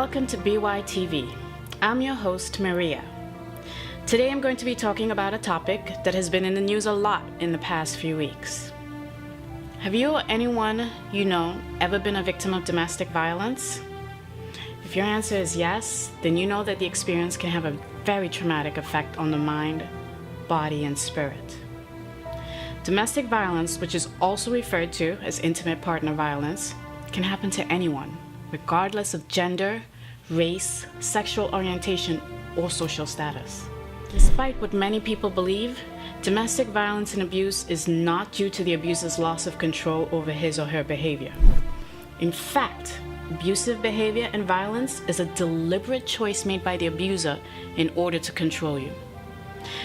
Welcome to BYTV. I'm your host, Maria. Today I'm going to be talking about a topic that has been in the news a lot in the past few weeks. Have you or anyone you know ever been a victim of domestic violence? If your answer is yes, then you know that the experience can have a very traumatic effect on the mind, body, and spirit. Domestic violence, which is also referred to as intimate partner violence, can happen to anyone, regardless of gender, race, sexual orientation, or social status. Despite what many people believe, domestic violence and abuse is not due to the abuser's loss of control over his or her behavior. In fact, abusive behavior and violence is a deliberate choice made by the abuser in order to control you.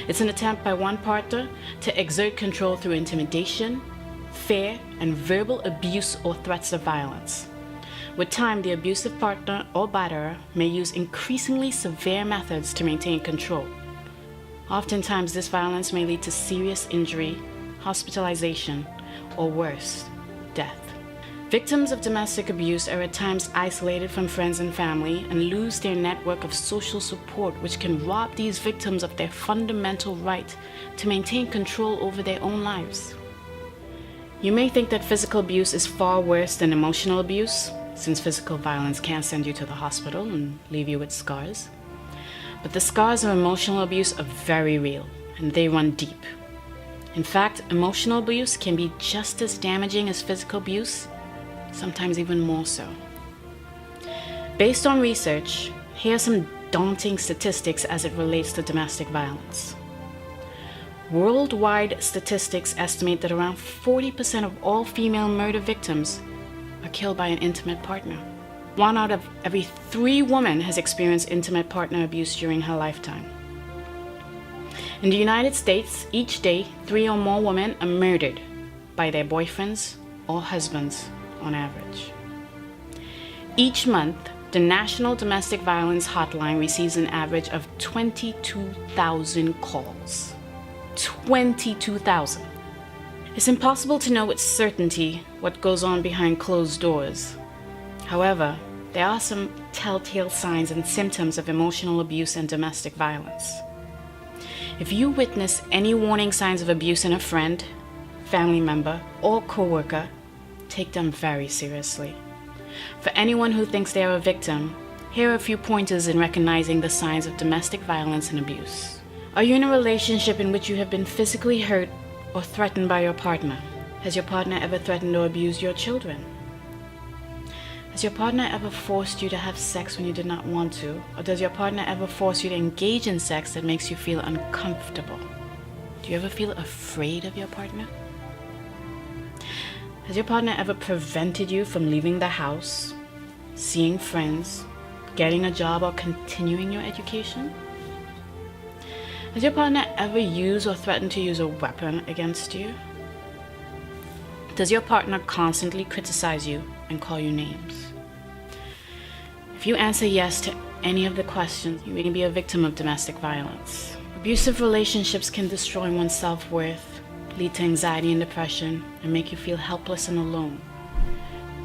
It's an attempt by one partner to exert control through intimidation, fear, and verbal abuse or threats of violence. With time, the abusive partner or batterer may use increasingly severe methods to maintain control. Oftentimes, this violence may lead to serious injury, hospitalization, or worse, death. Victims of domestic abuse are at times isolated from friends and family and lose their network of social support, which can rob these victims of their fundamental right to maintain control over their own lives. You may think that physical abuse is far worse than emotional abuse, since physical violence can send you to the hospital and leave you with scars. But the scars of emotional abuse are very real, and they run deep. In fact, emotional abuse can be just as damaging as physical abuse, sometimes even more so. Based on research, here are some daunting statistics as it relates to domestic violence. Worldwide statistics estimate that around 40% of all female murder victims are killed by an intimate partner. 1 out of every 3 women has experienced intimate partner abuse during her lifetime. In the United States, each day, 3 or more women are murdered by their boyfriends or husbands on average. Each month, the National Domestic Violence Hotline receives an average of 22,000 calls. 22,000. It's impossible to know with certainty what goes on behind closed doors. However, there are some telltale signs and symptoms of emotional abuse and domestic violence. If you witness any warning signs of abuse in a friend, family member, or coworker, take them very seriously. For anyone who thinks they are a victim, here are a few pointers in recognizing the signs of domestic violence and abuse. Are you in a relationship in which you have been physically hurt or threatened by your partner? Has your partner ever threatened or abused your children? Has your partner ever forced you to have sex when you did not want to? Or does your partner ever force you to engage in sex that makes you feel uncomfortable? Do you ever feel afraid of your partner? Has your partner ever prevented you from leaving the house, seeing friends, getting a job, or continuing your education? Has your partner ever used or threatened to use a weapon against you? Does your partner constantly criticize you and call you names? If you answer yes to any of the questions, you may be a victim of domestic violence. Abusive relationships can destroy one's self-worth, lead to anxiety and depression, and make you feel helpless and alone.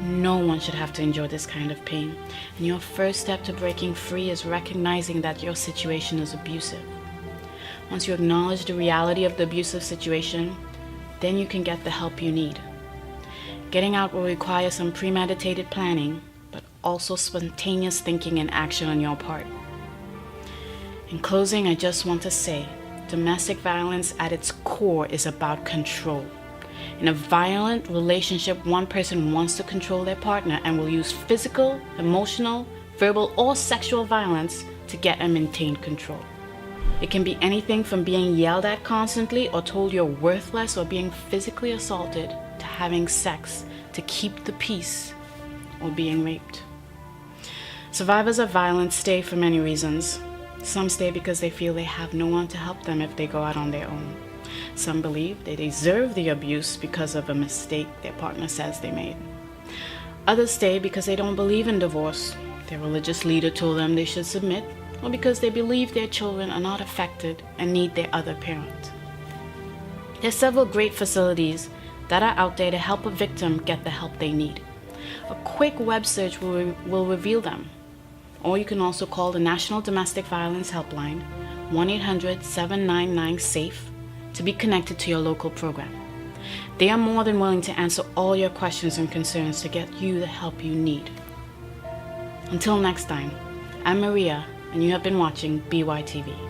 No one should have to endure this kind of pain, and your first step to breaking free is recognizing that your situation is abusive. Once you acknowledge the reality of the abusive situation, then you can get the help you need. Getting out will require some premeditated planning, but also spontaneous thinking and action on your part. In closing, I just want to say, domestic violence at its core is about control. In a violent relationship, one person wants to control their partner and will use physical, emotional, verbal, or sexual violence to get and maintain control. It can be anything from being yelled at constantly or told you're worthless, or being physically assaulted, to having sex to keep the peace, or being raped. Survivors of violence stay for many reasons. Some stay because they feel they have no one to help them if they go out on their own. Some believe they deserve the abuse because of a mistake their partner says they made. Others stay because they don't believe in divorce. Their religious leader told them they should submit, or because they believe their children are not affected and need their other parent. There are several great facilities that are out there to help a victim get the help they need. A quick web search will reveal them. or you can also call the National Domestic Violence Helpline, 1-800-799-SAFE, to be connected to your local program. They are more than willing to answer all your questions and concerns to get you the help you need. Until next time, I'm Maria, and you have been watching BYTV.